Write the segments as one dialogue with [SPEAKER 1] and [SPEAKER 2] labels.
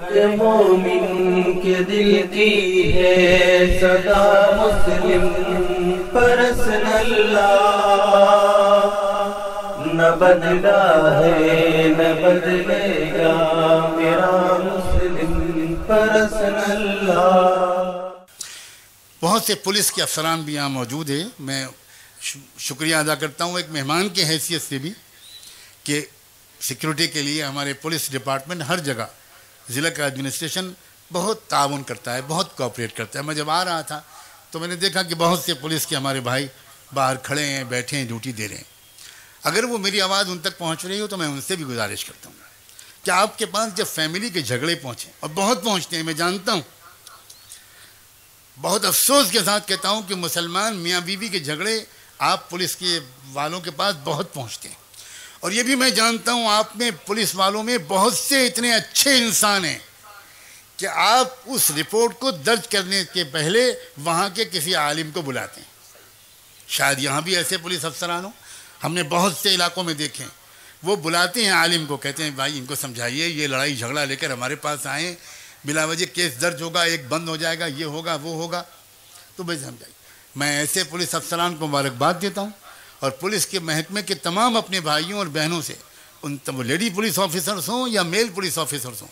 [SPEAKER 1] کہ مومن کے دل کی ہے صدا مسلم پرسن اللہ، نہ بدلا ہے نہ بدلے گا میرا مسلم پرسن اللہ۔
[SPEAKER 2] بہت سے پولیس کے افسران بھی یہاں موجود ہیں، میں شکریہ ادا کرتا ہوں ایک مہمان کی حیثیت سے بھی کہ سیکیورٹی کے لیے ہمارے پولیس ڈپارٹمنٹ ہر جگہ ضلع کا ایڈمنسٹریشن بہت تعاون کرتا ہے، بہت کوآپریٹ کرتا ہے۔ میں جب آ رہا تھا تو میں نے دیکھا کہ بہت سے پولیس کے ہمارے بھائی باہر کھڑے ہیں، بیٹھے ہیں، ڈیوٹی دے رہے ہیں۔ اگر وہ میری آواز ان تک پہنچ رہی ہو تو میں ان سے بھی گزارش کرتا ہوں کہ آپ کے پاس جب فیملی کے جھگڑے پہنچیں، اور بہت پہنچتے ہیں، میں جانتا ہوں، بہت افسوس کے ساتھ کہتا ہوں کہ مسلمان میاں بیوی کے جھگڑے آپ پولیس کے والوں کے پاس بہت پہنچتے ہیں، اور یہ بھی میں جانتا ہوں آپ میں پولیس والوں میں بہت سے اتنے اچھے انسان ہیں کہ آپ اس رپورٹ کو درج کرنے کے پہلے وہاں کے کسی عالم کو بلاتے ہیں۔ شاید یہاں بھی ایسے پولیس افسران ہوں، ہم نے بہت سے علاقوں میں دیکھے ہیں، وہ بلاتے ہیں عالم کو، کہتے ہیں بھائی ان کو سمجھائیے، یہ لڑائی جھگڑا لے کر ہمارے پاس آئیں، بلا وجہ کیس درج ہوگا، ایک بند ہو جائے گا، یہ ہوگا وہ ہوگا، تو بھائی سمجھائیے۔ میں ایسے پولیس افسران کو مبارکباد دیتا ہوں، اور پولیس کے محکمے کے تمام اپنے بھائیوں اور بہنوں سے، ان لیڈی پولیس آفیسرز ہوں یا میل پولیس آفیسرز ہوں،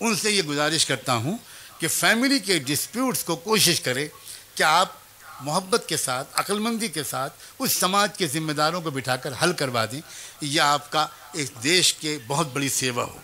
[SPEAKER 2] ان سے یہ گزارش کرتا ہوں کہ فیملی کے ڈسپیوٹس کو کوشش کرے کہ آپ محبت کے ساتھ، عقل مندی کے ساتھ اس سماج کے ذمہ داروں کو بٹھا کر حل کروا دیں، یہ آپ کا ایک دیش کے بہت بڑی سیوا ہو۔